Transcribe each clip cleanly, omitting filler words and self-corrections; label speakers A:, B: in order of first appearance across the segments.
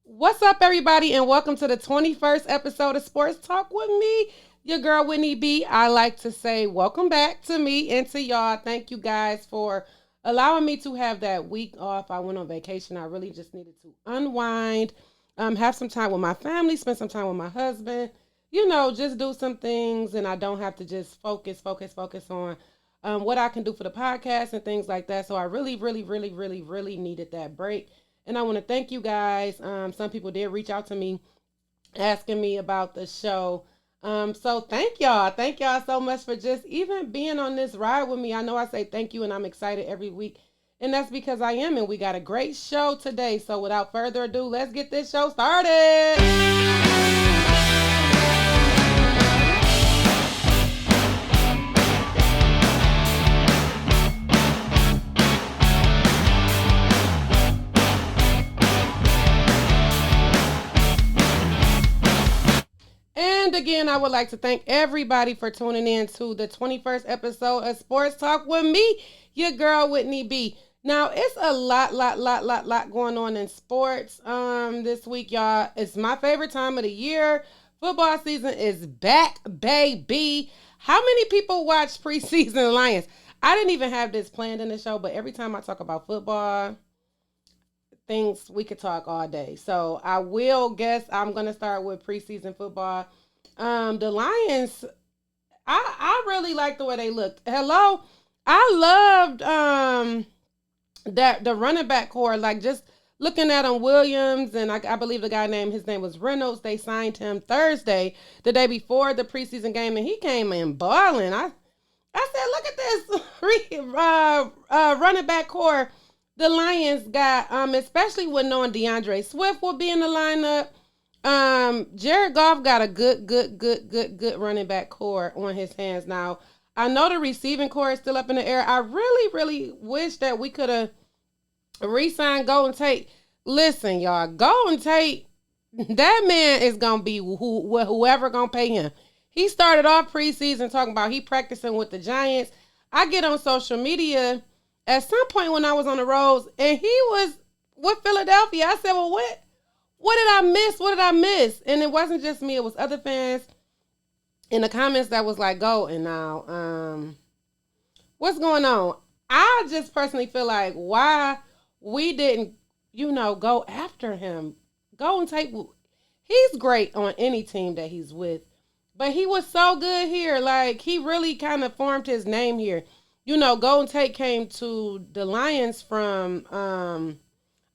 A: What's up, everybody, and welcome to the 21st episode of Sports Talk with me, your girl Whitney B. I like to say welcome back to me and to y'all. Thank you guys for allowing me to have that week off. I went on vacation. I really just needed to unwind, have some time with my family, spend some time with my husband, just do some things, and I don't have to just focus on what I can do for the podcast and things like that. So I really needed that break. And I want to thank you guys. Some people did reach out to me asking me about the show. So thank y'all. Thank y'all so much for just even being on this ride with me. I know I say thank you and I'm excited every week. And that's because I am. And we got a great show today. So without further ado, let's get this show started. And again, I would like to thank everybody for tuning in to the 21st episode of Sports Talk with me, your girl Whitney B. Now, it's a lot going on in sports this week, y'all. It's my favorite time of the year. Football season is back, baby. How many people watch preseason Lions? I didn't even have this planned in the show, but every time I talk about football, things we could talk all day. So I will guess I'm gonna start with preseason football. The Lions, I really like the way they look. Hello, I loved that the running back core, like just looking at him, Williams, and I believe the guy named his name was Reynolds. They signed him Thursday, the day before the preseason game, and he came in balling. I said, look at this running back core the Lions got, especially with knowing DeAndre Swift will be in the lineup. Jared Goff got a good running back core on his hands now. I know the receiving core is still up in the air. I really wish that we could have re-signed Golden Tate. Listen, y'all, Golden Tate, that man is gonna be whoever gonna pay him. He started off preseason talking about he practicing with the Giants. I get on social media at some point when I was on the roads and he was with Philadelphia. I said, well, what did I miss? What did I miss? And it wasn't just me. It was other fans in the comments that was like, go. And now, what's going on? I just personally feel like why we didn't, go after him. Go and take, he's great on any team that he's with. But he was so good here. Like, he really kind of formed his name here. Golden Tate came to the Lions from,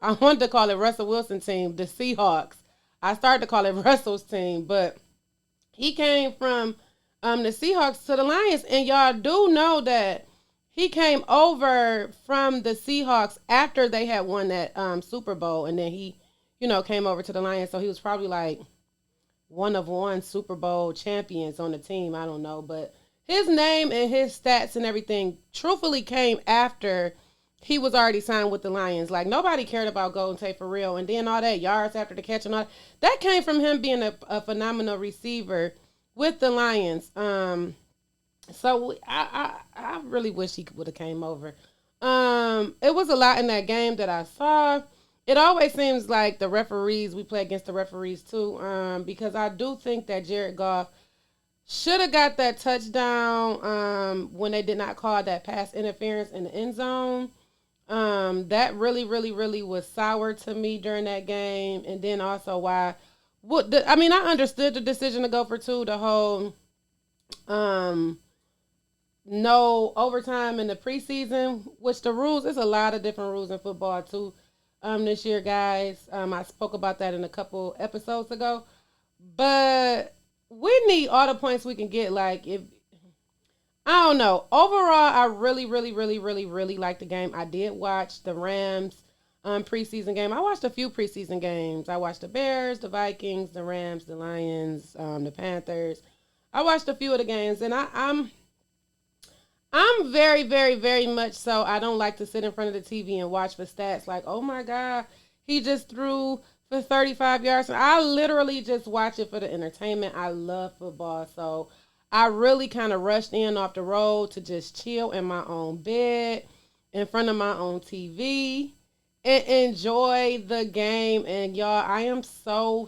A: I wanted to call it Russell Wilson team, the Seahawks. I started to call it Russell's team, but he came from the Seahawks to the Lions. And y'all do know that he came over from the Seahawks after they had won that Super Bowl. And then he, came over to the Lions. So he was probably like one of one Super Bowl champions on the team. I don't know, but his name and his stats and everything truthfully came after he was already signed with the Lions. Like, nobody cared about Golden Tate for real. And then all that yards after the catch and all that came from him being a phenomenal receiver with the Lions. So I really wish he would have came over. It was a lot in that game that I saw. It always seems like the referees, we play against the referees too, because I do think that Jared Goff should have got that touchdown when they did not call that pass interference in the end zone. That really was sour to me during that game. And then also why, I understood the decision to go for two, the whole no overtime in the preseason, which the rules, there's a lot of different rules in football too this year, guys. I spoke about that in a couple episodes ago. But we need all the points we can get. Like, if I don't know. Overall, I really like the game. I did watch the Rams preseason game. I watched a few preseason games. I watched the Bears, the Vikings, the Rams, the Lions, the Panthers. I watched a few of the games, and I'm very much so. I don't like to sit in front of the TV and watch for stats like, oh my God, he just threw for 35 yards. I literally just watch it for the entertainment. I love football. So I really kind of rushed in off the road to just chill in my own bed, in front of my own TV, and enjoy the game. And y'all, I am so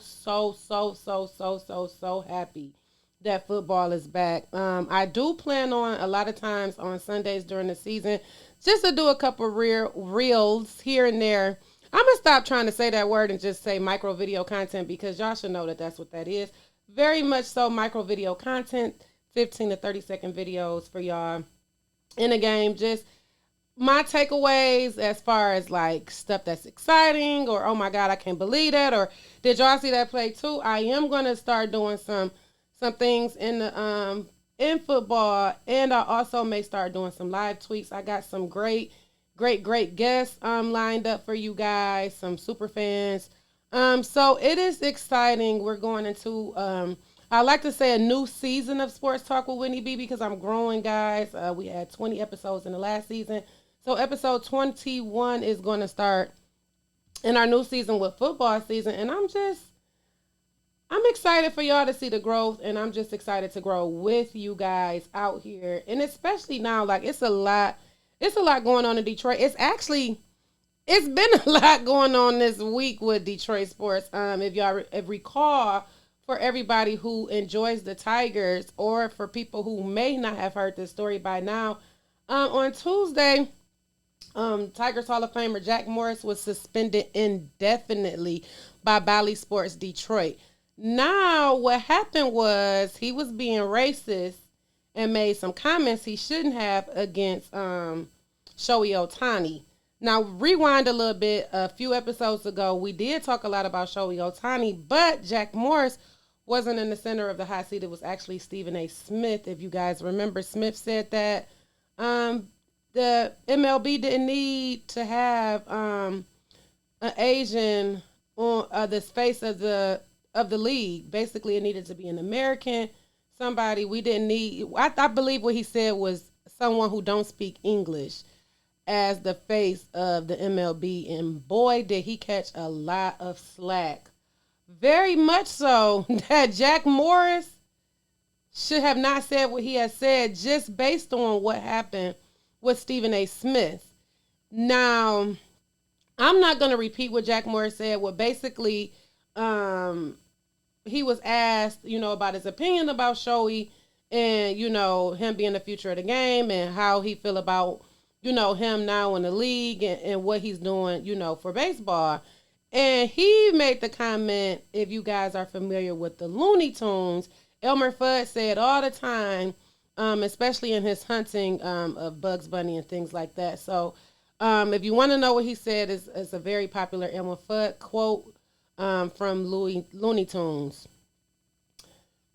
A: happy that football is back. I do plan on a lot of times on Sundays during the season just to do a couple reels here and there. I'm gonna stop trying to say that word and just say micro video content because y'all should know that that's what that is. Very much so, micro video content, 15 to 30-second videos for y'all in a game. Just my takeaways as far as like stuff that's exciting or oh my god I can't believe that or did y'all see that play too. I am going to start doing some things in the in football, and I also may start doing some live tweets. I got some great guests lined up for you guys, some super fans. So it is exciting. We're going into I like to say a new season of Sports Talk with Whitney B because I'm growing, guys. We had 20 episodes in the last season. So episode 21 is going to start in our new season with football season. And I'm excited for y'all to see the growth. And I'm just excited to grow with you guys out here. And especially now, like it's a lot going on in Detroit. It's been a lot going on this week with Detroit sports. If y'all recall, for everybody who enjoys the Tigers or for people who may not have heard this story by now, on Tuesday, Tigers Hall of Famer Jack Morris was suspended indefinitely by Bally Sports Detroit. Now, what happened was he was being racist and made some comments he shouldn't have against Shohei Ohtani. Now, rewind a little bit. A few episodes ago, we did talk a lot about Shohei Ohtani, but Jack Morris wasn't in the center of the hot seat. It was actually Stephen A. Smith. If you guys remember, Smith said that the MLB didn't need to have an Asian on the face of the league. Basically, it needed to be an American, somebody we didn't need. I believe what he said was someone who don't speak English as the face of the MLB, and boy, did he catch a lot of slack. Very much so that Jack Morris should have not said what he has said just based on what happened with Stephen A. Smith. Now, I'm not going to repeat what Jack Morris said. Well, basically, he was asked, about his opinion about Shohei and, him being the future of the game and how he feel about, him now in the league and what he's doing, for baseball. And he made the comment, if you guys are familiar with the Looney Tunes, Elmer Fudd said all the time, especially in his hunting of Bugs Bunny and things like that. So if you want to know what he said, it's a very popular Elmer Fudd quote from Looney Tunes.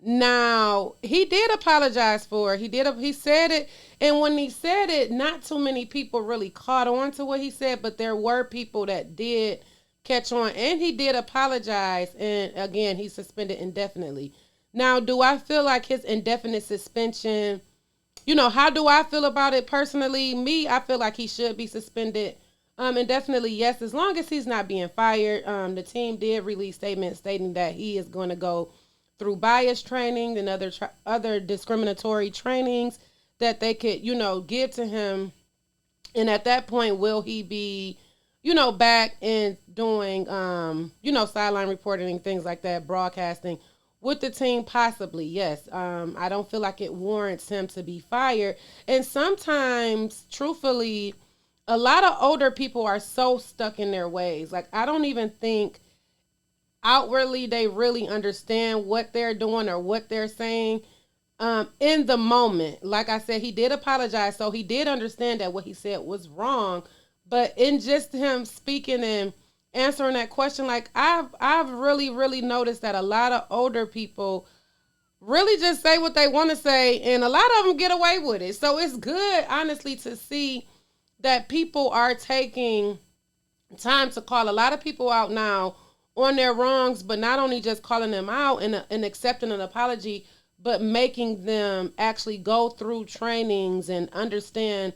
A: Now, he did apologize for it. He said it, and when he said it, not too many people really caught on to what he said, but there were people that did catch on, and he did apologize, and again, he's suspended indefinitely. Now, do I feel like his indefinite suspension, how do I feel about it personally? I feel like he should be suspended indefinitely, yes, as long as he's not being fired. The team did release statements stating that he is going to go through bias training and other discriminatory trainings that they could, give to him. And at that point, will he be, back and doing, sideline reporting and things like that, broadcasting with the team? Possibly, yes. I don't feel like it warrants him to be fired. And sometimes, truthfully, a lot of older people are so stuck in their ways. Like, I don't even think outwardly they really understand what they're doing or what they're saying in the moment. Like I said, he did apologize, so he did understand that what he said was wrong. But in just him speaking and answering that question, like I've really noticed that a lot of older people really just say what they want to say, and a lot of them get away with it. So it's good, honestly, to see that people are taking time to call a lot of people out now on their wrongs, but not only just calling them out and accepting an apology, but making them actually go through trainings and understand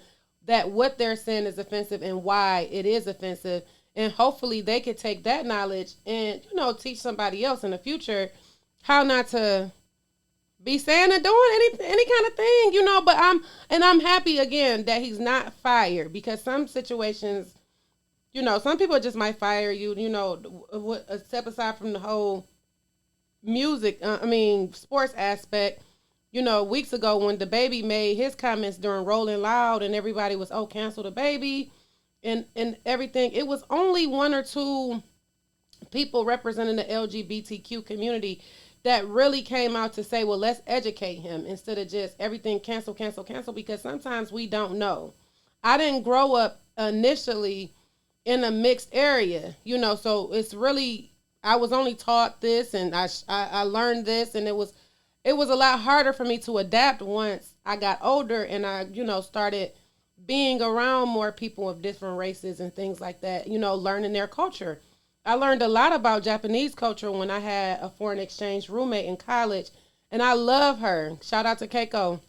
A: that what they're saying is offensive and why it is offensive. And hopefully they could take that knowledge and, teach somebody else in the future how not to be saying or doing any kind of thing, But I'm happy again that he's not fired, because some situations some people just might fire you. Step aside from the whole music. Sports aspect. Weeks ago when the baby made his comments during Rolling Loud, and everybody was, oh, cancel the baby, and everything. It was only one or two people representing the LGBTQ community that really came out to say, well, let's educate him instead of just everything cancel, cancel, cancel, because sometimes we don't know. I didn't grow up initially in a mixed area, so it's really, I was only taught this, and I learned this, and it was a lot harder for me to adapt once I got older, and I, started being around more people of different races and things like that, learning their culture. I learned a lot about Japanese culture when I had a foreign exchange roommate in college, and I love her. Shout out to Keiko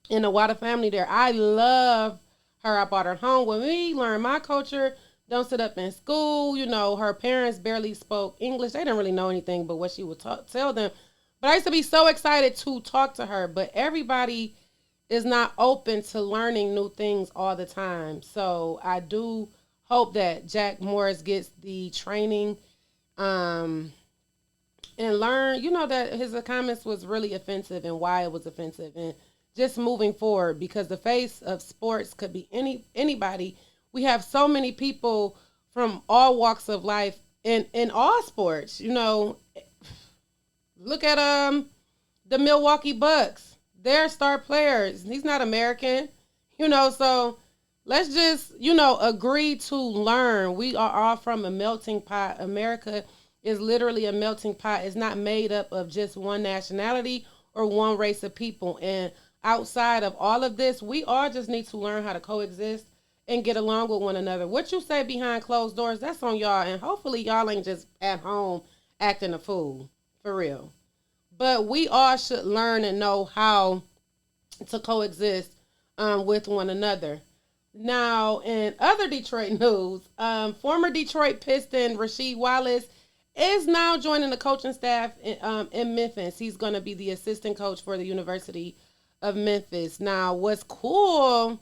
A: and the Wada family there. I love her. I brought her home with me, learned my culture. Don't sit up in school. Her parents barely spoke English. They didn't really know anything but what she would tell them. But I used to be so excited to talk to her. But everybody is not open to learning new things all the time. So I do hope that Jack Morris gets the training and learn, that his comments was really offensive and why it was offensive. And just moving forward, because the face of sports could be anybody. We have so many people from all walks of life in all sports. Look at the Milwaukee Bucks. They're star players. He's not American. So let's just, agree to learn. We are all from a melting pot. America is literally a melting pot. It's not made up of just one nationality or one race of people. And outside of all of this, we all just need to learn how to coexist and get along with one another. What you say behind closed doors, that's on y'all. And hopefully y'all ain't just at home acting a fool. For real. But we all should learn and know how to coexist with one another. Now, in other Detroit news, former Detroit Piston Rasheed Wallace is now joining the coaching staff in Memphis. He's going to be the assistant coach for the University of Memphis. Now, what's cool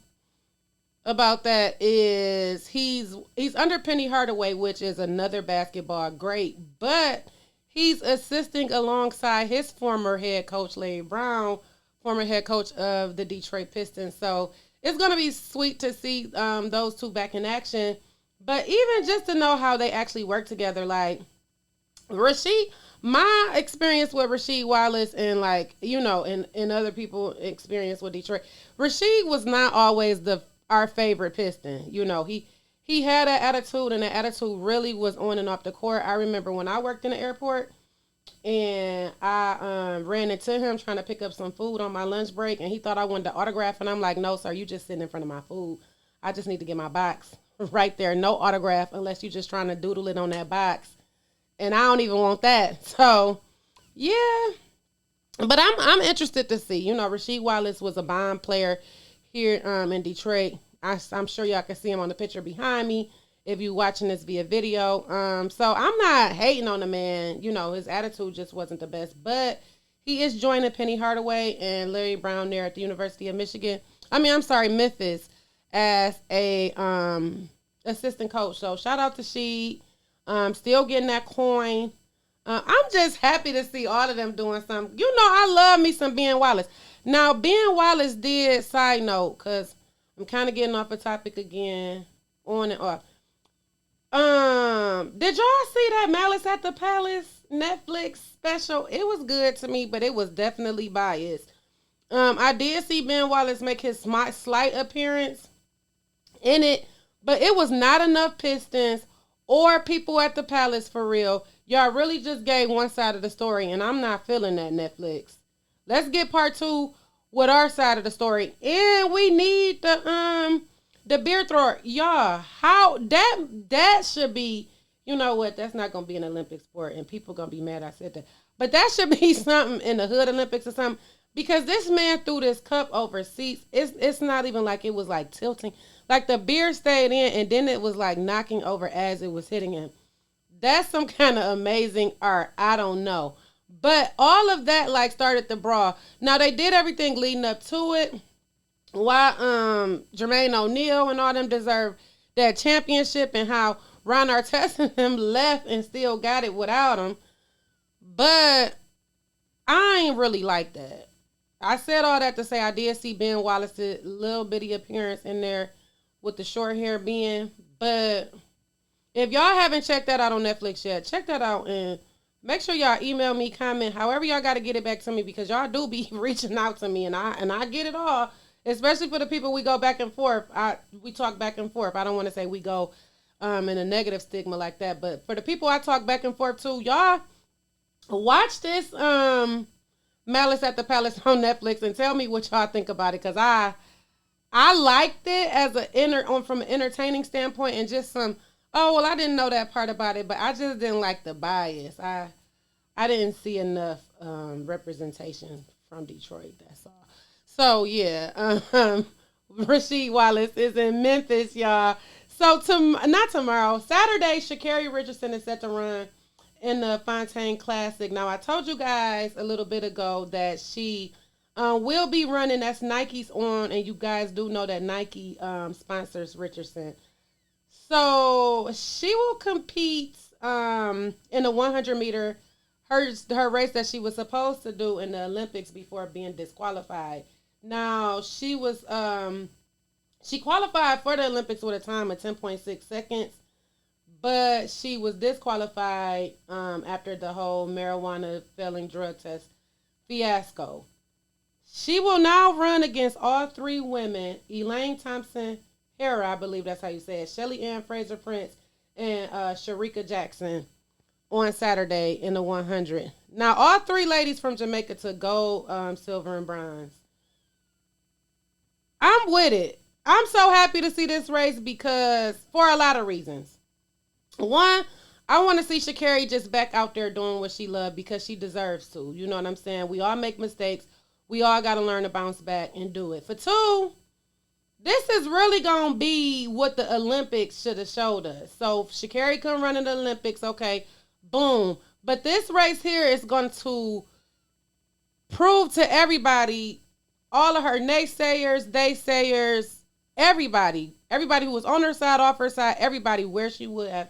A: about that is he's under Penny Hardaway, which is another basketball great, but he's assisting alongside his former head coach, Larry Brown, former head coach of the Detroit Pistons. So it's going to be sweet to see those two back in action. But even just to know how they actually work together, like Rasheed, my experience with Rasheed Wallace and and other people's experience with Detroit, Rasheed was not always our favorite Piston. He had an attitude, and the attitude really was on and off the court. I remember when I worked in the airport, and I ran into him trying to pick up some food on my lunch break, and he thought I wanted to autograph, and I'm like, no, sir, you just sitting in front of my food. I just need to get my box right there. No autograph unless you're just trying to doodle it on that box, and I don't even want that. So, yeah. But I'm interested to see. Rasheed Wallace was a bomb player here in Detroit. I'm sure y'all can see him on the picture behind me if you're watching this via video. So I'm not hating on the man. His attitude just wasn't the best. But he is joining Penny Hardaway and Larry Brown there at the University of Memphis as a assistant coach. So shout out to Sheed. Still getting that coin. I'm just happy to see all of them doing something. I love me some Ben Wallace. Now, Ben Wallace did, side note, because I'm kind of getting off a topic again, on and off. Did y'all see that Malice at the Palace Netflix special? It was good to me, but it was definitely biased. I did see Ben Wallace make his slight appearance in it, but it was not enough Pistons or people at the Palace for real. Y'all really just gave one side of the story, and I'm not feeling that, Netflix. Let's get part 2 with our side of the story. And we need the beer thrower. Y'all, how that should be, you know what, that's not going to be an Olympic sport, and people going to be mad I said that. But that should be something in the Hood Olympics or something, because this man threw this cup over seats. It's not even like it was like tilting. Like the beer stayed in, and then it was like knocking over as it was hitting him. That's some kind of amazing art. I don't know. But all of that started the brawl. Now they did everything leading up to it. Why Jermaine O'Neal and all them deserve that championship and how Ron Artest and him left and still got it without him. But I ain't really like that. I said all that to say I did see Ben Wallace's little bitty appearance in there with the short hair being. But if y'all haven't checked that out on Netflix yet, check that out and make sure y'all email me, comment, however y'all got to get it back to me, because y'all do be reaching out to me, and I get it all, especially for the people we go back and forth. We talk back and forth. I don't want to say we go in a negative stigma like that, but for the people I talk back and forth to, y'all watch this Malice at the Palace on Netflix and tell me what y'all think about it, because I liked it as from an entertaining standpoint and just some. Oh, well, I didn't know that part about it, but I just didn't like the bias. I didn't see enough representation from Detroit, that's all. So, yeah, Rasheed Wallace is in Memphis, y'all. So, not tomorrow, Saturday, Sha'Carri Richardson is set to run in the Fontaine Classic. Now, I told you guys a little bit ago that she will be running. That's Nike's on, and you guys do know that Nike sponsors Richardson. So she will compete in the 100 meter, her race that she was supposed to do in the Olympics before being disqualified. Now she qualified for the Olympics with a time of 10.6 seconds, but she was disqualified after the whole marijuana failing drug test fiasco. She will now run against all three women: Elaine Thompson Hera, I believe that's how you say it, Shelly Ann Fraser Prince, and Sharika Jackson on Saturday in the 100. Now, all three ladies from Jamaica took gold, silver, and bronze. I'm with it. I'm so happy to see this race because for a lot of reasons. One, I want to see Sha'Carri just back out there doing what she loves because she deserves to. You know what I'm saying? We all make mistakes. We all got to learn to bounce back and do it. For two, this is really going to be what the Olympics should have showed us. So if Sha'Carri couldn't run in the Olympics, okay, boom. But this race here is going to prove to everybody, all of her naysayers, everybody who was on her side, off her side, everybody, where she would have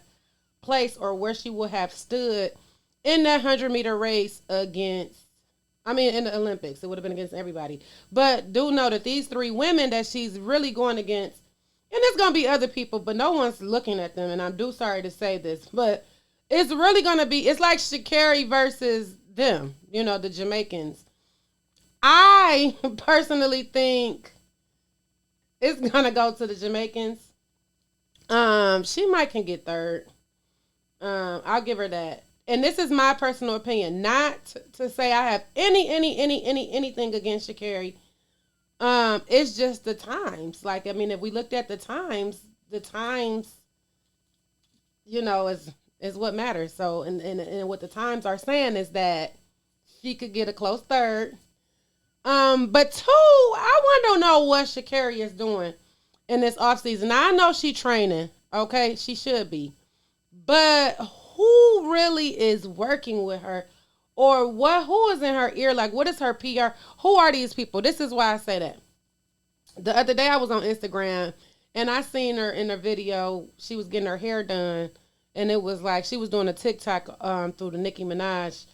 A: placed or where she would have stood in that 100-meter race in the Olympics. It would have been against everybody. But do know that these three women that she's really going against, and there's going to be other people, but no one's looking at them, and I'm sorry to say this, but it's really going to be, it's like Sha'Carri versus them, the Jamaicans. I personally think it's going to go to the Jamaicans. She might can get third. I'll give her that. And this is my personal opinion, not to say I have anything against Sha'Carri. It's just the times. If we looked at the times, is what matters. So, and what the times are saying is that she could get a close third. But two, I want to know what Sha'Carri is doing in this offseason. Now, I know she's training, okay? She should be. But who really is working with her, or who is in her ear? What is her PR? Who are these people? This is why I say that. The other day I was on Instagram and I seen her in a video. She was getting her hair done, and it was like she was doing a TikTok through the Nicki Minaj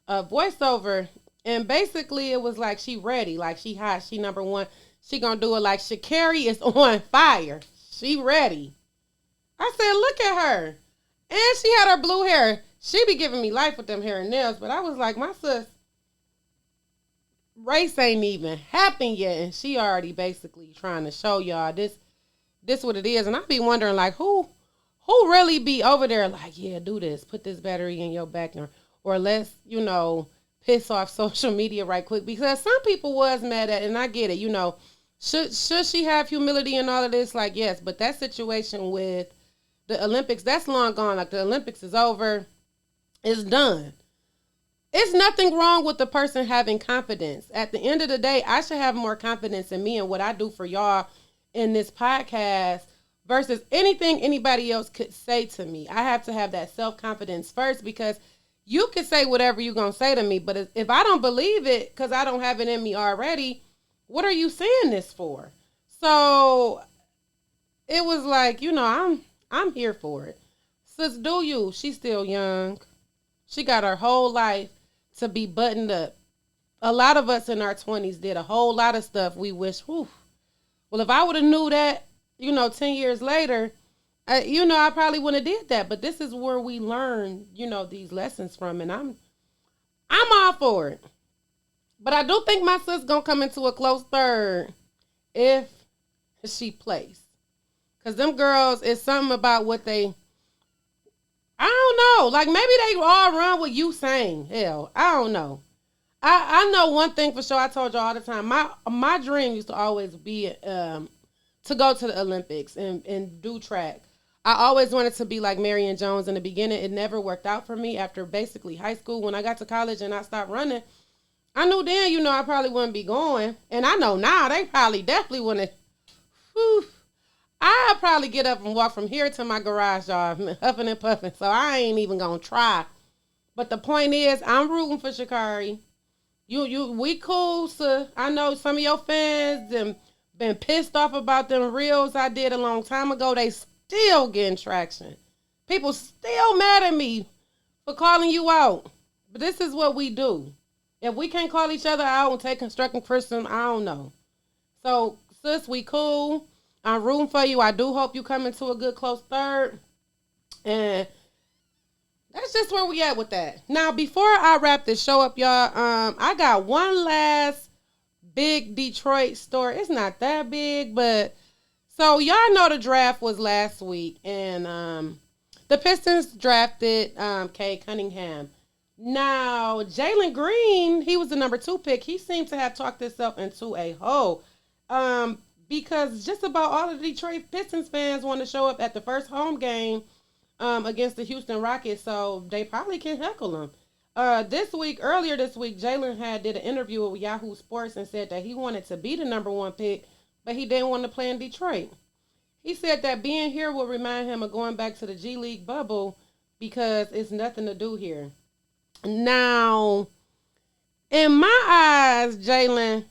A: voiceover, and basically it was like she ready, like she hot, she number one, she gonna do it. Like Sha'Carri is on fire, she ready. I said, look at her. And she had her blue hair. She be giving me life with them hair and nails. But I was like, my sis, race ain't even happened yet. And she already basically trying to show y'all this what it is. And I be wondering, who really be over there yeah, do this. Put this battery in your back. Or let's, piss off social media right quick. Because some people was mad at it. And I get it, Should she have humility and all of this? Yes. But that situation with the Olympics, that's long gone. The Olympics is over. It's done. It's nothing wrong with the person having confidence. At the end of the day, I should have more confidence in me and what I do for y'all in this podcast versus anything anybody else could say to me. I have to have that self-confidence first, because you can say whatever you're going to say to me, but if I don't believe it because I don't have it in me already, what are you saying this for? So it was like, I'm here for it. Sis, do you? She's still young. She got her whole life to be buttoned up. A lot of us in our 20s did a whole lot of stuff we wish, whew. Well, if I would have knew that, 10 years later, I probably wouldn't have did that. But this is where we learn, these lessons from. And I'm all for it. But I do think my sis going to come into a close third if she plays. Because them girls, it's something about what they, I don't know. Like, maybe they all run with you saying, hell, I don't know. I know one thing for sure. I told you all the time. My dream used to always be to go to the Olympics and do track. I always wanted to be like Marion Jones in the beginning. It never worked out for me after basically high school. When I got to college and I stopped running, I knew then, I probably wouldn't be going. And I know now they probably definitely wouldn't. I'll probably get up and walk from here to my garage yard, huffing and puffing. So I ain't even going to try. But the point is, I'm rooting for Sha'Carri. We cool, so I know some of your fans them been pissed off about them reels I did a long time ago. They still getting traction. People still mad at me for calling you out. But this is what we do. If we can't call each other out and take constructive criticism, I don't know. So, sis, we cool. I'm rooting for you. I do hope you come into a good close third. And that's just where we at with that. Now, before I wrap this show up, y'all, I got one last big Detroit story. It's not that big, but so y'all know the draft was last week, and the Pistons drafted Cade Cunningham. Now, Jalen Green, he was the number 2 pick. He seemed to have talked himself into a hole. Because just about all of the Detroit Pistons fans want to show up at the first home game against the Houston Rockets, so they probably can heckle him. Earlier this week, Jalen did an interview with Yahoo Sports and said that he wanted to be the number 1 pick, but he didn't want to play in Detroit. He said that being here will remind him of going back to the G League bubble because it's nothing to do here. Now, in my eyes, Jalen,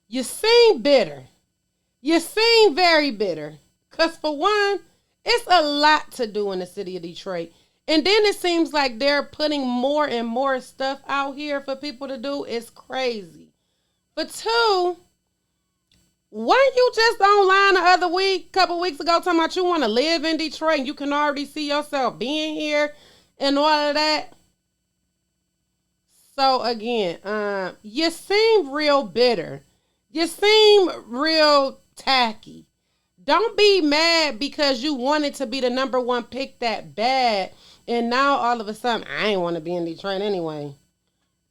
A: you seem bitter. You seem very bitter. Because for one, it's a lot to do in the city of Detroit. And then it seems like they're putting more and more stuff out here for people to do. It's crazy. But two, weren't you just online the other week, couple weeks ago, talking about you want to live in Detroit and you can already see yourself being here and all of that? So again, you seem real bitter. You seem real tacky. Don't be mad because you wanted to be the number 1 pick that bad, and now all of a sudden I ain't want to be in Detroit anyway.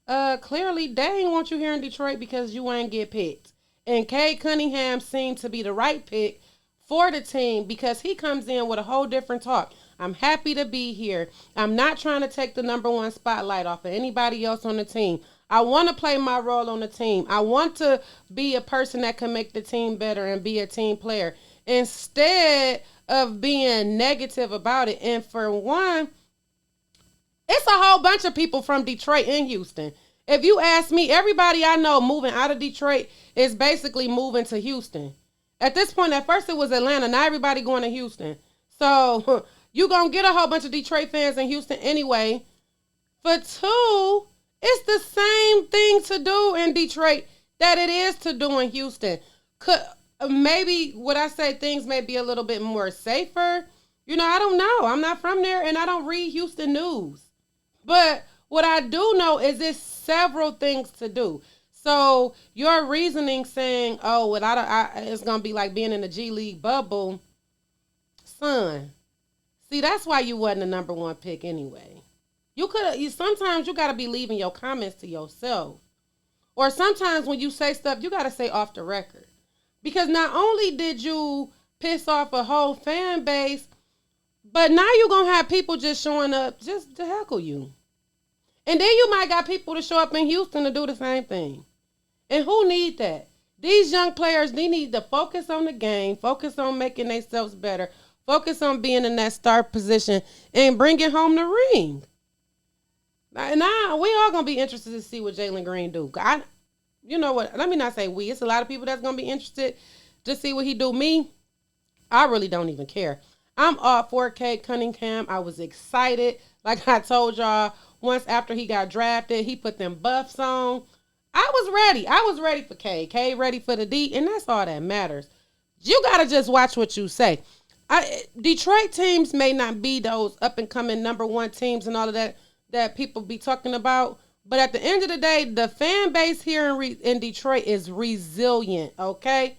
A: Clearly they ain't want you here in Detroit because you ain't get picked. And Cade Cunningham seemed to be the right pick for the team because he comes in with a whole different talk. I'm happy to be here. I'm not trying to take the number 1 spotlight off of anybody else on the team. I want to play my role on the team. I want to be a person that can make the team better and be a team player instead of being negative about it. And for one, it's a whole bunch of people from Detroit and Houston. If you ask me, everybody I know moving out of Detroit is basically moving to Houston. At this point, at first it was Atlanta. Now everybody going to Houston. So you're going to get a whole bunch of Detroit fans in Houston anyway. For two, it's the same thing to do in Detroit that it is to do in Houston. Maybe, would I say things may be a little bit more safer? I don't know. I'm not from there and I don't read Houston news. But what I do know is there's several things to do. So your reasoning saying, oh, it's going to be like being in the G League bubble, son. See, that's why you wasn't the number 1 pick anyway. Sometimes you got to be leaving your comments to yourself. Or sometimes when you say stuff, you got to say off the record. Because not only did you piss off a whole fan base, but now you're going to have people just showing up just to heckle you. And then you might got people to show up in Houston to do the same thing. And who need that? These young players, they need to focus on the game, focus on making themselves better, focus on being in that start position, and bringing home the ring. Now, we all going to be interested to see what Jalen Green do. You know what? Let me not say we. It's a lot of people that's going to be interested to see what he do. Me, I really don't even care. I'm all for Cade Cunningham. I was excited. Like I told y'all, once after he got drafted, he put them buffs on. I was ready. I was ready for Cade. Cade ready for the D, and that's all that matters. You gotta just watch what you say. Detroit teams may not be those up and coming number one teams and all of that people be talking about, but at the end of the day, the fan base here in Detroit is resilient. Okay,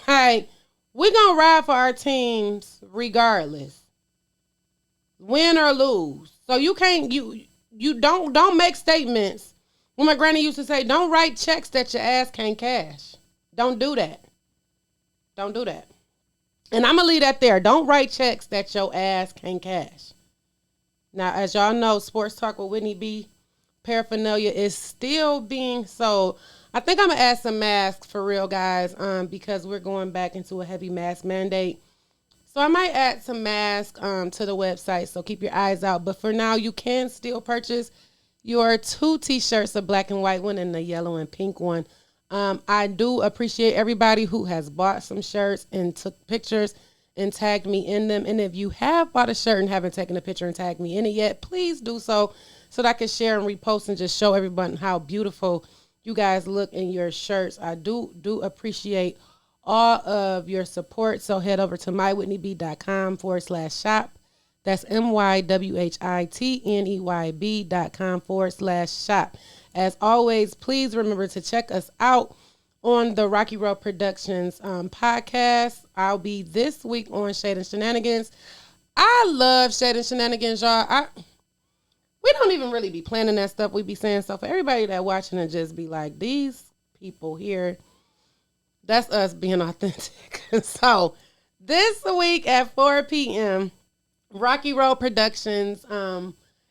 A: like we gonna ride for our teams regardless, win or lose. So you can't you don't make statements. When my granny used to say, "Don't write checks that your ass can't cash." Don't do that. Don't do that. And I'm gonna leave that there. Don't write checks that your ass can't cash. Now, as y'all know, Sports Talk with Whitney B paraphernalia is still being sold. I think I'm gonna add some masks for real, guys, because we're going back into a heavy mask mandate. So I might add some masks to the website. So keep your eyes out. But for now, you can still purchase your 2 t-shirts, a black and white one and the yellow and pink one. I do appreciate everybody who has bought some shirts and took pictures and tagged me in them. And if you have bought a shirt and haven't taken a picture and tagged me in it yet, please do so that I can share and repost and just show everybody how beautiful you guys look in your shirts. I do appreciate all of your support. So head over to mywhitneyb.com/shop. That's mywhitneyb.com/shop. As always, please remember to check us out on the Rocky Road Productions podcast. I'll be this week on Shade and Shenanigans. I love Shade and Shenanigans, y'all. We don't even really be planning that stuff. We be saying stuff for everybody that watching and just be like, these people here, that's us being authentic. So this week at 4 p.m., Rocky Road Productions,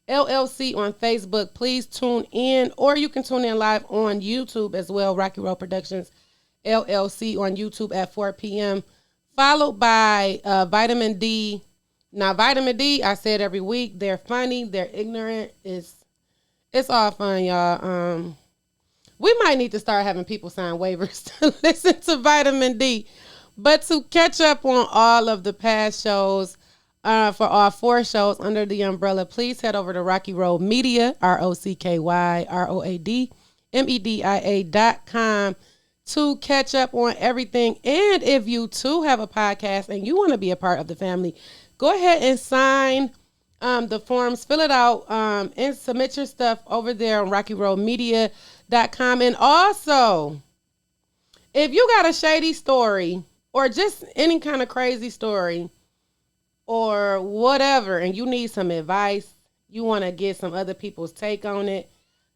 A: LLC on Facebook. Please tune in, or you can tune in live on YouTube as well. Rocky Road Productions LLC on YouTube at 4 p.m. Followed by Vitamin D. Now, Vitamin D, I said every week, they're funny, they're ignorant. It's all fun, y'all. We might need to start having people sign waivers to listen to Vitamin D. But to catch up on all of the past shows, for all 4 shows under the umbrella, please head over to Rocky Road Media, ROCKYROADMEDIA.com to catch up on everything. And if you too have a podcast and you want to be a part of the family, go ahead and sign the forms, fill it out, and submit your stuff over there on RockyRoadMedia.com. And also, if you got a shady story or just any kind of crazy story or whatever, and you need some advice, you want to get some other people's take on it,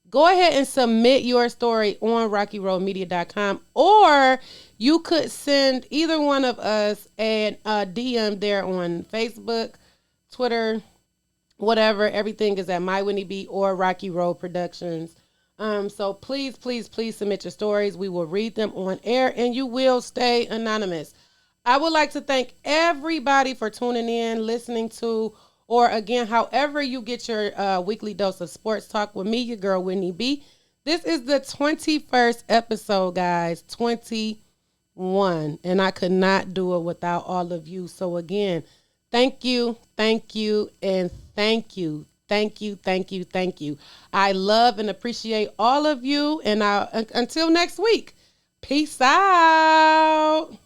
A: go ahead and submit your story on RockyRoadMedia.com, or you could send either one of us a DM there on Facebook, Twitter, whatever. Everything is at My Whitney B or Rocky Road Productions. So please submit your stories. We will read them on air, and you will stay anonymous. I would like to thank everybody for tuning in, listening to, or again, however you get your weekly dose of sports talk with me, your girl Whitney B. This is the 21st episode, guys, 21, and I could not do it without all of you. So again, thank you, and thank you. Thank you. I love and appreciate all of you, and until next week, peace out.